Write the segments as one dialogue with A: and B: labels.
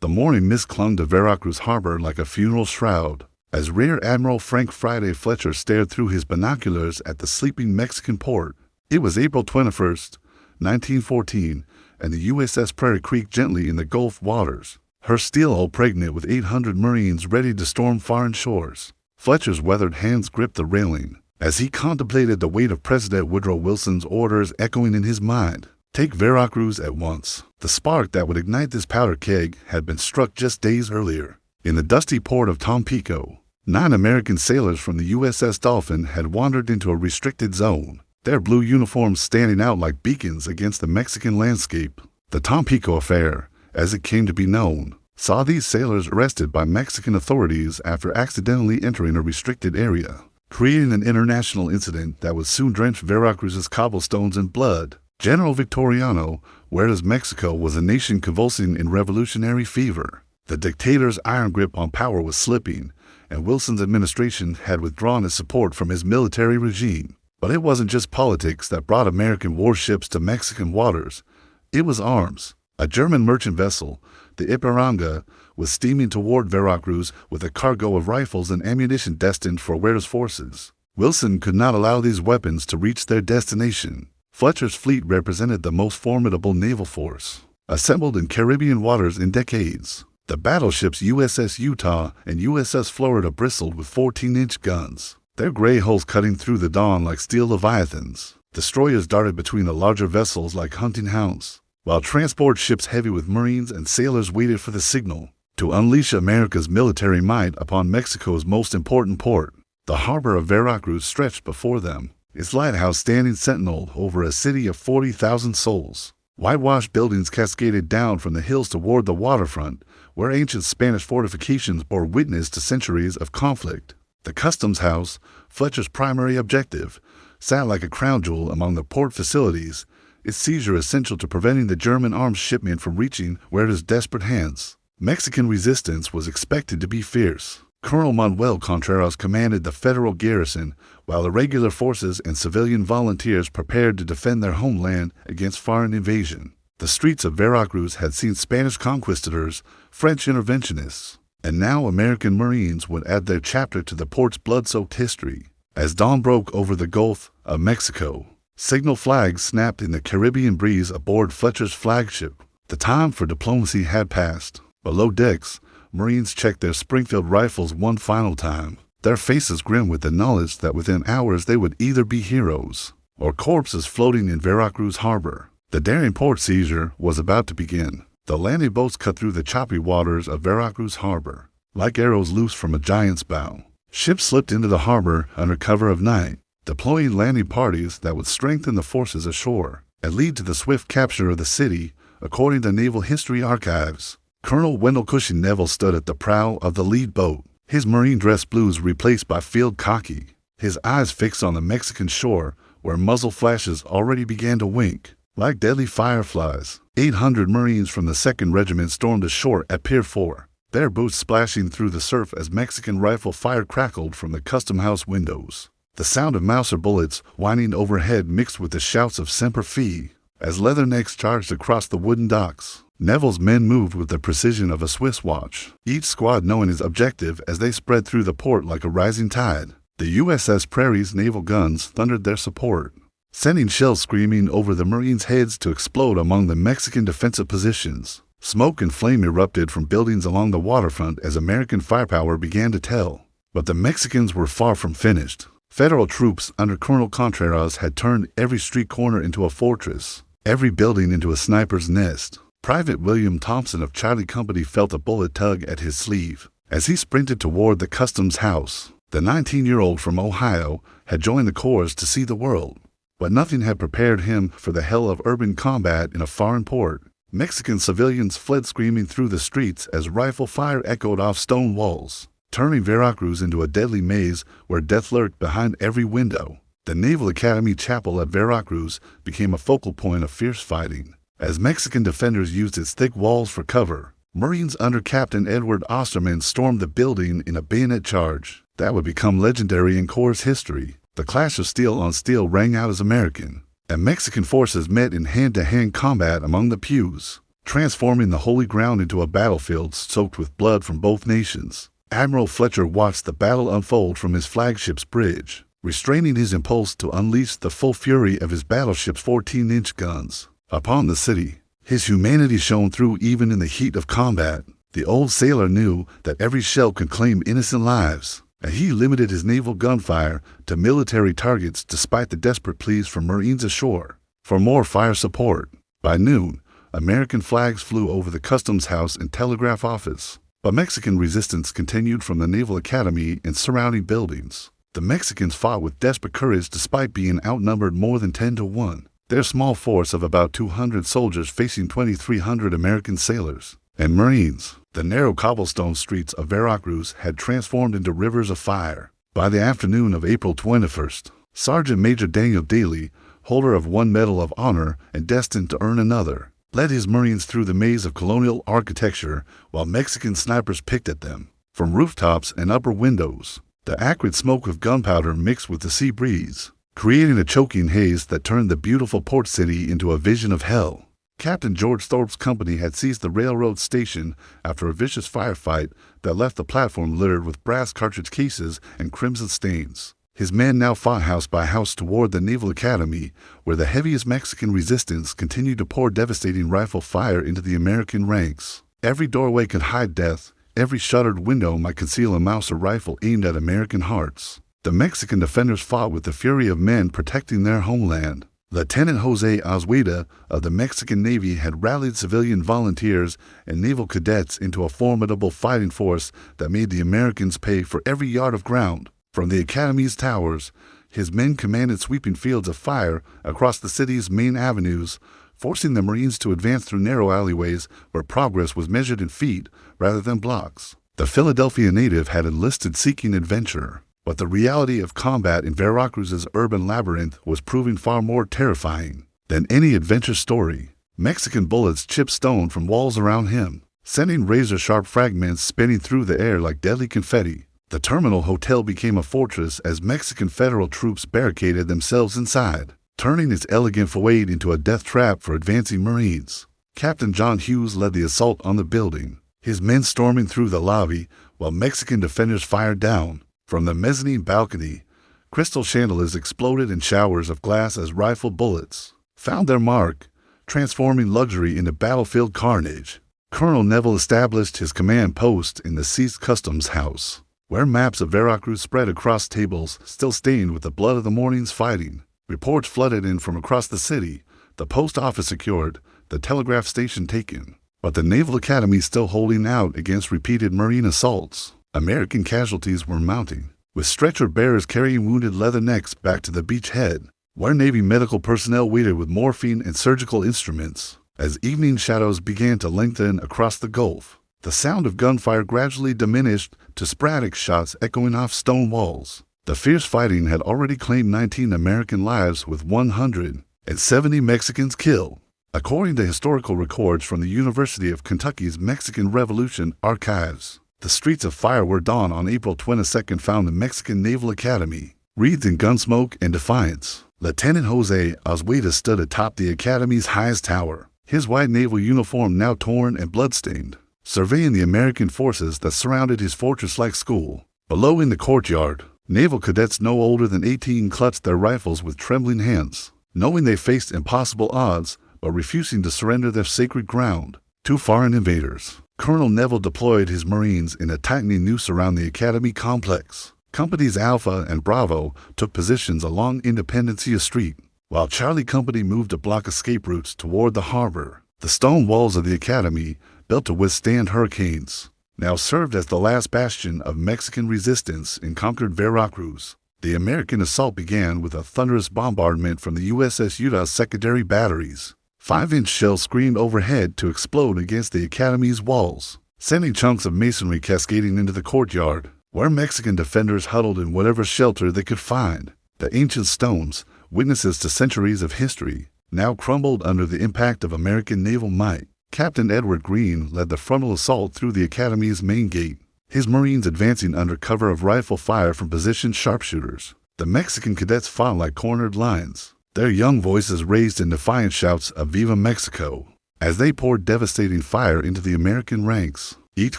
A: The morning mist clung to Veracruz harbor like a funeral shroud, as Rear Admiral Frank Friday Fletcher stared through his binoculars at the sleeping Mexican port. It was April 21st, 1914, and the USS Prairie creaked gently in the Gulf waters, her steel hull pregnant with 800 Marines ready to storm foreign shores. Fletcher's weathered hands gripped the railing, as he contemplated the weight of President Woodrow Wilson's orders echoing in his mind. Take Veracruz at once. The spark that would ignite this powder keg had been struck just days earlier. In the dusty port of Tampico, 9 American sailors from the USS Dolphin had wandered into a restricted zone, their blue uniforms standing out like beacons against the Mexican landscape. The Tampico affair, as it came to be known, saw these sailors arrested by Mexican authorities after accidentally entering a restricted area, creating an international incident that would soon drench Veracruz's cobblestones in blood. General Victoriano, whereas Mexico was a nation convulsing in revolutionary fever, the dictator's iron grip on power was slipping, and Wilson's administration had withdrawn its support from his military regime. But it wasn't just politics that brought American warships to Mexican waters. It was arms. A German merchant vessel, the Ipiranga, was steaming toward Veracruz with a cargo of rifles and ammunition destined for Huerta's forces. Wilson could not allow these weapons to reach their destination. Fletcher's fleet represented the most formidable naval force assembled in Caribbean waters in decades. The battleships USS Utah and USS Florida bristled with 14-inch guns, their gray hulls cutting through the dawn like steel leviathans. Destroyers darted between the larger vessels like hunting hounds, while transport ships heavy with Marines and sailors waited for the signal to unleash America's military might upon Mexico's most important port. The harbor of Veracruz stretched before them, its lighthouse standing sentinel over a city of 40,000 souls. Whitewashed buildings cascaded down from the hills toward the waterfront, where ancient Spanish fortifications bore witness to centuries of conflict. The customs house, Fletcher's primary objective, sat like a crown jewel among the port facilities, its seizure essential to preventing the German arms shipment from reaching Huerta's desperate hands. Mexican resistance was expected to be fierce. Colonel Manuel Contreras commanded the federal garrison, while the regular forces and civilian volunteers prepared to defend their homeland against foreign invasion. The streets of Veracruz had seen Spanish conquistadors, French interventionists, and now American Marines would add their chapter to the port's blood-soaked history. As dawn broke over the Gulf of Mexico, signal flags snapped in the Caribbean breeze aboard Fletcher's flagship. The time for diplomacy had passed. Below decks, Marines checked their Springfield rifles one final time, their faces grim with the knowledge that within hours they would either be heroes or corpses floating in Veracruz harbor. The daring port seizure was about to begin. The landing boats cut through the choppy waters of Veracruz harbor, like arrows loosed from a giant's bow. Ships slipped into the harbor under cover of night, deploying landing parties that would strengthen the forces ashore and lead to the swift capture of the city, according to Naval History Archives. Colonel Wendell Cushing Neville stood at the prow of the lead boat, his marine dress blues replaced by field khaki, his eyes fixed on the Mexican shore where muzzle flashes already began to wink. Like deadly fireflies, 800 Marines from the 2nd Regiment stormed ashore at Pier 4, their boots splashing through the surf as Mexican rifle fire crackled from the custom house windows. The sound of Mauser bullets whining overhead mixed with the shouts of Semper Fi as leathernecks charged across the wooden docks. Neville's men moved with the precision of a Swiss watch, each squad knowing its objective as they spread through the port like a rising tide. The USS Prairie's naval guns thundered their support, sending shells screaming over the Marines' heads to explode among the Mexican defensive positions. Smoke and flame erupted from buildings along the waterfront as American firepower began to tell. But the Mexicans were far from finished. Federal troops under Colonel Contreras had turned every street corner into a fortress, every building into a sniper's nest. Private William Thompson of Charlie Company felt a bullet tug at his sleeve as he sprinted toward the customs house. The 19-year-old from Ohio had joined the corps to see the world, but nothing had prepared him for the hell of urban combat in a foreign port. Mexican civilians fled screaming through the streets as rifle fire echoed off stone walls, turning Veracruz into a deadly maze where death lurked behind every window. The Naval Academy Chapel at Veracruz became a focal point of fierce fighting, as Mexican defenders used its thick walls for cover. Marines under Captain Edward Osterman stormed the building in a bayonet charge that would become legendary in Corps history. The clash of steel on steel rang out as American and Mexican forces met in hand-to-hand combat among the pews. transforming the holy ground into a battlefield soaked with blood from both nations. Admiral Fletcher watched the battle unfold from his flagship's bridge, restraining his impulse to unleash the full fury of his battleship's 14-inch guns upon the city. His humanity shone through even in the heat of combat. The old sailor knew that every shell could claim innocent lives, and he limited his naval gunfire to military targets despite the desperate pleas from Marines ashore for more fire support. By noon, American flags flew over the customs house and telegraph office, but Mexican resistance continued from the Naval Academy and surrounding buildings. The Mexicans fought with desperate courage despite being outnumbered more than 10 to 1. Their small force of about 200 soldiers facing 2,300 American sailors and Marines. The narrow cobblestone streets of Veracruz had transformed into rivers of fire. By the afternoon of April 21st, Sergeant Major Daniel Daly, holder of one Medal of Honor and destined to earn another, led his Marines through the maze of colonial architecture while Mexican snipers picked at them. From rooftops and upper windows, the acrid smoke of gunpowder mixed with the sea breeze, creating a choking haze that turned the beautiful port city into a vision of hell. Captain George Thorpe's company had seized the railroad station after a vicious firefight that left the platform littered with brass cartridge cases and crimson stains. His men now fought house by house toward the Naval Academy, where the heaviest Mexican resistance continued to pour devastating rifle fire into the American ranks. Every doorway could hide death. Every shuttered window might conceal a Mauser rifle aimed at American hearts. The Mexican defenders fought with the fury of men protecting their homeland. Lieutenant Jose Azueta of the Mexican Navy had rallied civilian volunteers and naval cadets into a formidable fighting force that made the Americans pay for every yard of ground. From the Academy's towers, his men commanded sweeping fields of fire across the city's main avenues, forcing the Marines to advance through narrow alleyways where progress was measured in feet rather than blocks. The Philadelphia native had enlisted seeking adventure, but the reality of combat in Veracruz's urban labyrinth was proving far more terrifying than any adventure story. Mexican bullets chipped stone from walls around him, sending razor-sharp fragments spinning through the air like deadly confetti. The Terminal Hotel became a fortress as Mexican federal troops barricaded themselves inside, turning its elegant foyer into a death trap for advancing Marines. Captain John Hughes led the assault on the building, his men storming through the lobby while Mexican defenders fired down. From the mezzanine balcony, crystal chandeliers exploded in showers of glass as rifle bullets found their mark, transforming luxury into battlefield carnage. Colonel Neville established his command post in the seized customs house, where maps of Veracruz spread across tables still stained with the blood of the morning's fighting. Reports flooded in from across the city, the post office secured, the telegraph station taken. But the Naval Academy still holding out against repeated Marine assaults. American casualties were mounting, with stretcher bearers carrying wounded leathernecks back to the beachhead, where Navy medical personnel waited with morphine and surgical instruments. As evening shadows began to lengthen across the Gulf, the sound of gunfire gradually diminished to sporadic shots echoing off stone walls. The fierce fighting had already claimed 19 American lives with 170 Mexicans killed. According to historical records from the University of Kentucky's Mexican Revolution archives, the streets of fire were dawn on April 22nd found the Mexican Naval Academy, wreathed in gunsmoke and defiance. Lieutenant Jose Azueta stood atop the Academy's highest tower, his white naval uniform now torn and bloodstained, surveying the American forces that surrounded his fortress-like school. Below in the courtyard, naval cadets no older than 18 clutched their rifles with trembling hands, knowing they faced impossible odds but refusing to surrender their sacred ground to foreign invaders. Colonel Neville deployed his Marines in a tightening noose around the Academy complex. Companies Alpha and Bravo took positions along Independencia Street, while Charlie Company moved to block escape routes toward the harbor. The stone walls of the Academy, built to withstand hurricanes, now served as the last bastion of Mexican resistance in conquered Veracruz. The American assault began with a thunderous bombardment from the USS Utah's secondary batteries. 5-inch shells screamed overhead to explode against the Academy's walls, sending chunks of masonry cascading into the courtyard, where Mexican defenders huddled in whatever shelter they could find. The ancient stones, witnesses to centuries of history, now crumbled under the impact of American naval might. Captain Edward Greene led the frontal assault through the Academy's main gate, his Marines advancing under cover of rifle fire from positioned sharpshooters. The Mexican cadets fought like cornered lions, their young voices raised in defiant shouts of Viva Mexico. As they poured devastating fire into the American ranks, each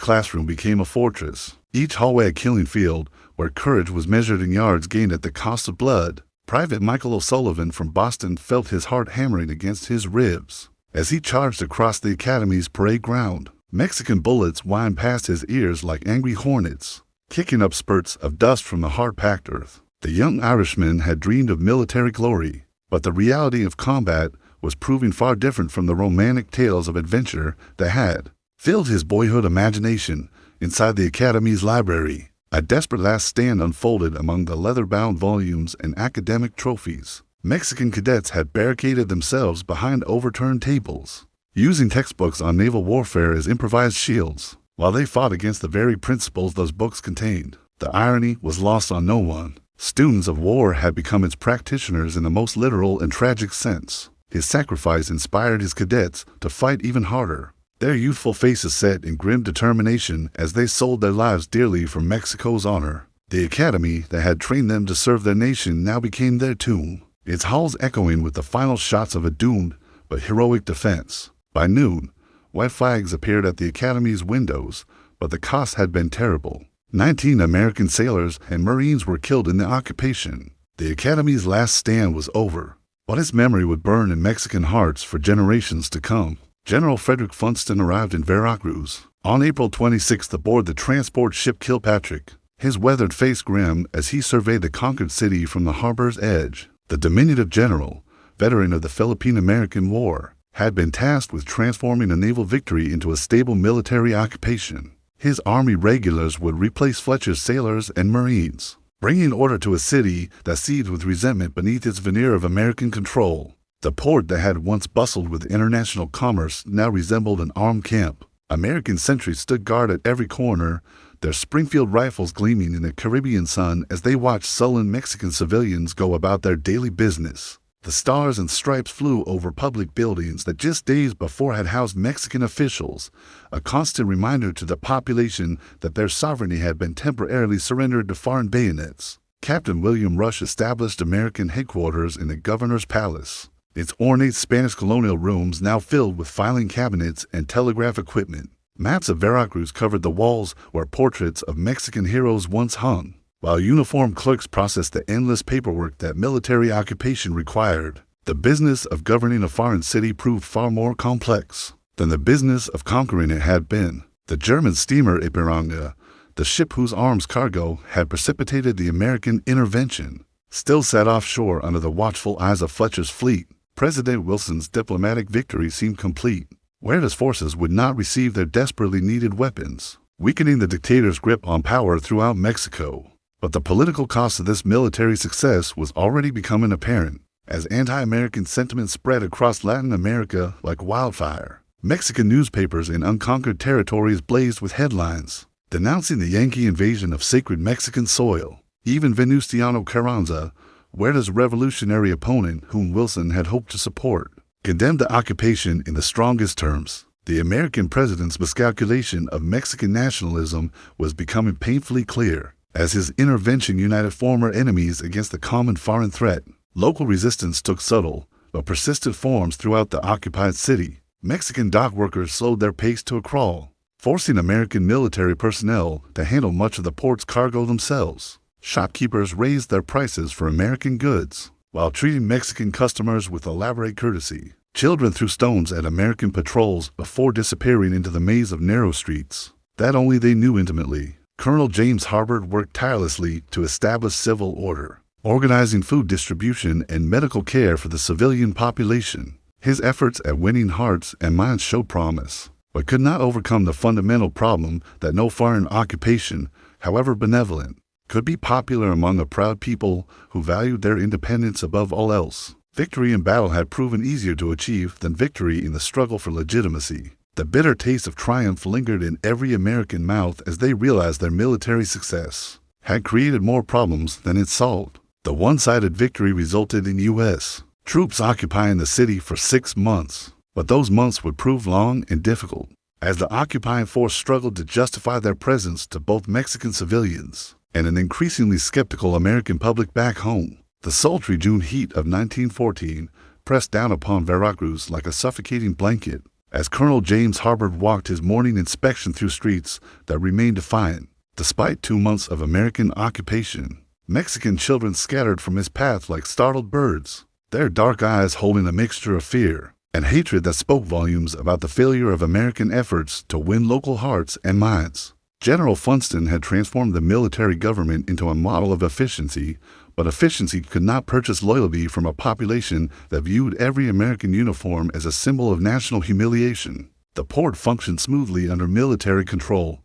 A: classroom became a fortress, each hallway a killing field where courage was measured in yards gained at the cost of blood. Private Michael O'Sullivan from Boston felt his heart hammering against his ribs as he charged across the academy's parade ground. Mexican bullets whined past his ears like angry hornets, kicking up spurts of dust from the hard-packed earth. The young Irishman had dreamed of military glory, but the reality of combat was proving far different from the romantic tales of adventure that had filled his boyhood imagination. Inside the academy's library, a desperate last stand unfolded among the leather-bound volumes and academic trophies. Mexican cadets had barricaded themselves behind overturned tables, using textbooks on naval warfare as improvised shields, while they fought against the very principles those books contained. The irony was lost on no one. Students of war had become its practitioners in the most literal and tragic sense. His sacrifice inspired his cadets to fight even harder, their youthful faces set in grim determination as they sold their lives dearly for Mexico's honor. The academy that had trained them to serve their nation now became their tomb, its halls echoing with the final shots of a doomed but heroic defense. By noon, white flags appeared at the academy's windows, but the cost had been terrible. 19 American sailors and Marines were killed in the occupation. The academy's last stand was over, but its memory would burn in Mexican hearts for generations to come. General Frederick Funston arrived in Veracruz on April 26th aboard the transport ship Kilpatrick, his weathered face grim as he surveyed the conquered city from the harbor's edge. The diminutive general, veteran of the Philippine-American War, had been tasked with transforming a naval victory into a stable military occupation. His army regulars would replace Fletcher's sailors and Marines, bringing order to a city that seethed with resentment beneath its veneer of American control. The port that had once bustled with international commerce now resembled an armed camp. American sentries stood guard at every corner, their Springfield rifles gleaming in the Caribbean sun as they watched sullen Mexican civilians go about their daily business. The stars and stripes flew over public buildings that just days before had housed Mexican officials, a constant reminder to the population that their sovereignty had been temporarily surrendered to foreign bayonets. Captain William Rush established American headquarters in the governor's palace, its ornate Spanish colonial rooms now filled with filing cabinets and telegraph equipment. Maps of Veracruz covered the walls where portraits of Mexican heroes once hung, while uniformed clerks processed the endless paperwork that military occupation required. The business of governing a foreign city proved far more complex than the business of conquering it had been. The German steamer Ipiranga, the ship whose arms cargo had precipitated the American intervention, still sat offshore under the watchful eyes of Fletcher's fleet. President Wilson's diplomatic victory seemed complete. Huerta's forces would not receive their desperately needed weapons, weakening the dictator's grip on power throughout Mexico. But the political cost of this military success was already becoming apparent, as anti-American sentiment spread across Latin America like wildfire. Mexican newspapers in unconquered territories blazed with headlines denouncing the Yankee invasion of sacred Mexican soil. Even Venustiano Carranza, Huerta's revolutionary opponent whom Wilson had hoped to support, condemned the occupation in the strongest terms. The American president's miscalculation of Mexican nationalism was becoming painfully clear, as his intervention united former enemies against the common foreign threat. Local resistance took subtle but persistent forms throughout the occupied city. Mexican dock workers slowed their pace to a crawl, forcing American military personnel to handle much of the port's cargo themselves. Shopkeepers raised their prices for American goods, while treating Mexican customers with elaborate courtesy. Children threw stones at American patrols before disappearing into the maze of narrow streets that only they knew intimately. Colonel James Harbord worked tirelessly to establish civil order, organizing food distribution and medical care for the civilian population. His efforts at winning hearts and minds showed promise, but could not overcome the fundamental problem that no foreign occupation, however benevolent, could be popular among a proud people who valued their independence above all else. Victory in battle had proven easier to achieve than victory in the struggle for legitimacy. The bitter taste of triumph lingered in every American mouth as they realized their military success had created more problems than it solved. The one-sided victory resulted in U.S. troops occupying the city for 6 months, but those months would prove long and difficult, as the occupying force struggled to justify their presence to both Mexican civilians and an increasingly skeptical American public back home. The sultry June heat of 1914 pressed down upon Veracruz like a suffocating blanket. as Colonel James Harbord walked his morning inspection through streets that remained defiant. Despite 2 months of American occupation, Mexican children scattered from his path like startled birds, their dark eyes holding a mixture of fear and hatred that spoke volumes about the failure of American efforts to win local hearts and minds. General Funston had transformed the military government into a model of efficiency, but efficiency could not purchase loyalty from a population that viewed every American uniform as a symbol of national humiliation. The port functioned smoothly under military control.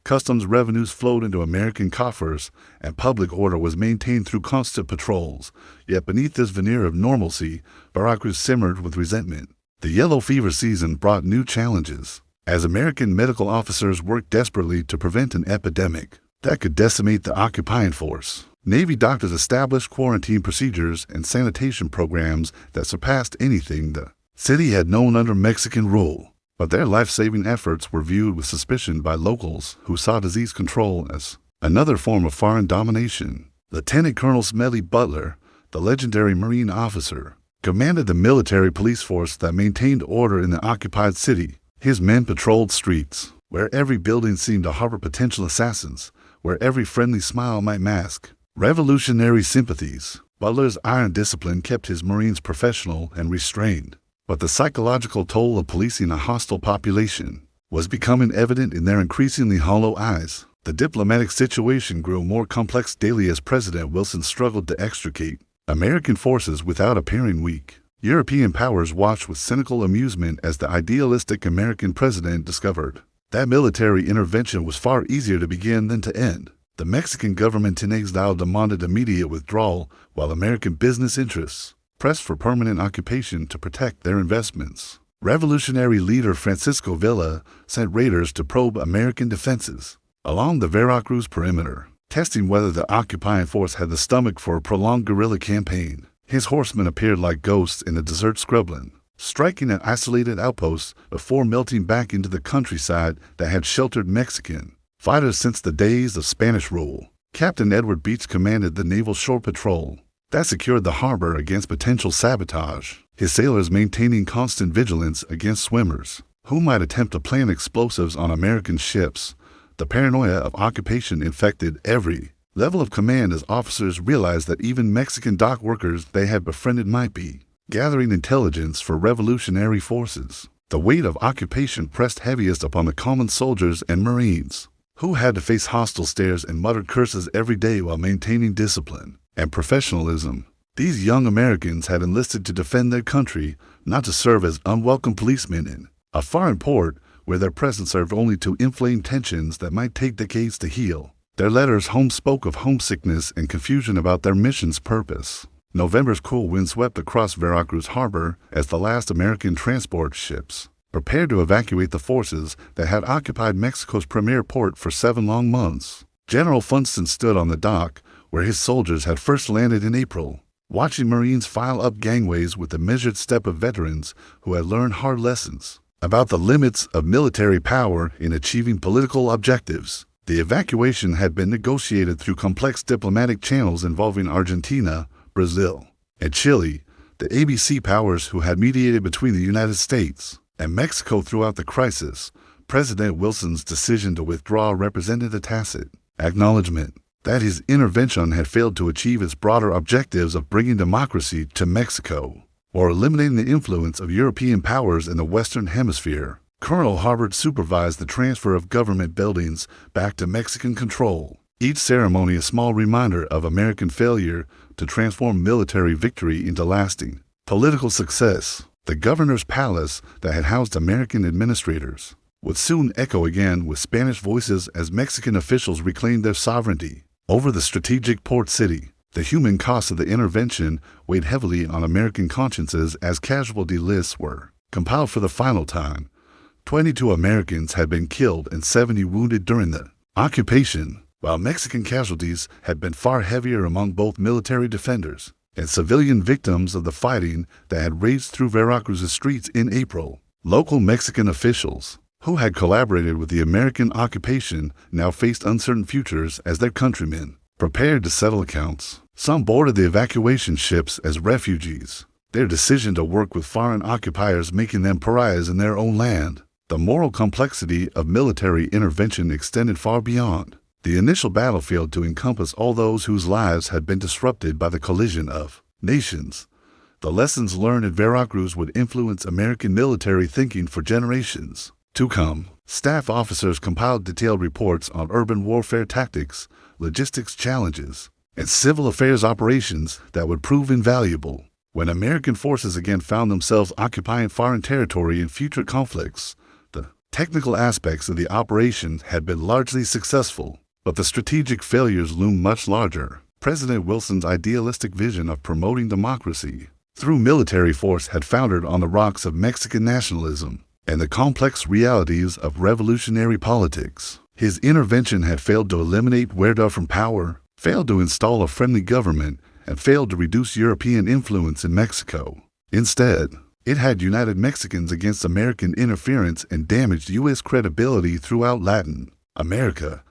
A: Customs revenues flowed into American coffers, and public order was maintained through constant patrols. Yet beneath this veneer of normalcy, Veracruz simmered with resentment. The yellow fever season brought new challenges, as American medical officers worked desperately to prevent an epidemic that could decimate the occupying force. Navy doctors established quarantine procedures and sanitation programs that surpassed anything the city had known under Mexican rule. But their life-saving efforts were viewed with suspicion by locals who saw disease control as another form of foreign domination. Lieutenant Colonel Smedley Butler, the legendary Marine officer, commanded the military police force that maintained order in the occupied city. His men patrolled streets, where every building seemed to harbor potential assassins, where every friendly smile might mask revolutionary sympathies. Butler's iron discipline kept his Marines professional and restrained. But the psychological toll of policing a hostile population was becoming evident in their increasingly hollow eyes. The diplomatic situation grew more complex daily as President Wilson struggled to extricate American forces without appearing weak. European powers watched with cynical amusement as the idealistic American president discovered that military intervention was far easier to begin than to end. The Mexican government in exile demanded immediate withdrawal, while American business interests pressed for permanent occupation to protect their investments. Revolutionary leader Francisco Villa sent raiders to probe American defenses along the Veracruz perimeter, testing whether the occupying force had the stomach for a prolonged guerrilla campaign. His horsemen appeared like ghosts in the desert scrubland, striking at isolated outposts before melting back into the countryside that had sheltered Mexican fighters since the days of Spanish rule. Captain Edward Beach commanded the Naval Shore Patrol that secured the harbor against potential sabotage, his sailors maintaining constant vigilance against swimmers who might attempt to plant explosives on American ships. The paranoia of occupation infected every level of command as officers realized that even Mexican dock workers they had befriended might be gathering intelligence for revolutionary forces. The weight of occupation pressed heaviest upon the common soldiers and Marines, who had to face hostile stares and muttered curses every day while maintaining discipline and professionalism. These young Americans had enlisted to defend their country, not to serve as unwelcome policemen in a foreign port where their presence served only to inflame tensions that might take decades to heal. Their letters home spoke of homesickness and confusion about their mission's purpose. November's cool wind swept across Veracruz harbor as the last American transport ships prepared to evacuate the forces that had occupied Mexico's premier port for 7 long months. General Funston stood on the dock where his soldiers had first landed in April, watching Marines file up gangways with the measured step of veterans who had learned hard lessons about the limits of military power in achieving political objectives. The evacuation had been negotiated through complex diplomatic channels involving Argentina, Brazil, and Chile, the ABC powers who had mediated between the United States and Mexico throughout the crisis. President Wilson's decision to withdraw represented a tacit acknowledgement that his intervention had failed to achieve its broader objectives of bringing democracy to Mexico or eliminating the influence of European powers in the Western Hemisphere. Colonel Harbord supervised the transfer of government buildings back to Mexican control, each ceremony a small reminder of American failure to transform military victory into lasting political success. The governor's palace that had housed American administrators would soon echo again with Spanish voices as Mexican officials reclaimed their sovereignty over the strategic port city. The human cost of the intervention weighed heavily on American consciences as casualty lists were compiled for the final time. 22 Americans had been killed and 70 wounded during the occupation, while Mexican casualties had been far heavier among both military defenders and civilian victims of the fighting that had raged through Veracruz's streets in April. Local Mexican officials, who had collaborated with the American occupation, now faced uncertain futures as their countrymen prepared to settle accounts. Some boarded the evacuation ships as refugees, their decision to work with foreign occupiers making them pariahs in their own land. The moral complexity of military intervention extended far beyond the initial battlefield to encompass all those whose lives had been disrupted by the collision of nations. The lessons learned at Veracruz would influence American military thinking for generations to come. Staff officers compiled detailed reports on urban warfare tactics, logistics challenges, and civil affairs operations that would prove invaluable when American forces again found themselves occupying foreign territory in future conflicts. The technical aspects of the operation had been largely successful, but the strategic failures loomed much larger. President Wilson's idealistic vision of promoting democracy through military force had foundered on the rocks of Mexican nationalism and the complex realities of revolutionary politics. His intervention had failed to eliminate Huerta from power, failed to install a friendly government, and failed to reduce European influence in Mexico. Instead, it had united Mexicans against American interference and damaged U.S. credibility throughout Latin America,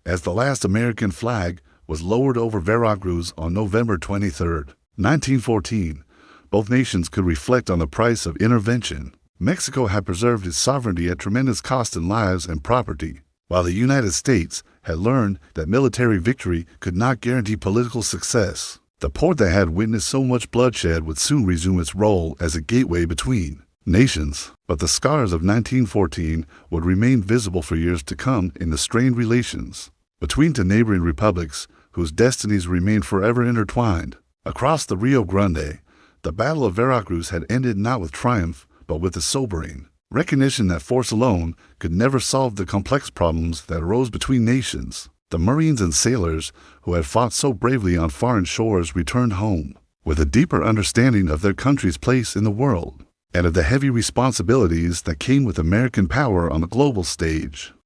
A: as the last American flag was lowered over Veracruz on November 23, 1914. Both nations could reflect on the price of intervention. Mexico had preserved its sovereignty at tremendous cost in lives and property, while the United States had learned that military victory could not guarantee political success. The port that had witnessed so much bloodshed would soon resume its role as a gateway between nations, but the scars of 1914 would remain visible for years to come in the strained relations between two neighboring republics whose destinies remained forever intertwined. Across the Rio Grande, the Battle of Veracruz had ended not with triumph, but with a sobering recognition that force alone could never solve the complex problems that arose between nations. The Marines and sailors who had fought so bravely on foreign shores returned home with a deeper understanding of their country's place in the world and of the heavy responsibilities that came with American power on the global stage.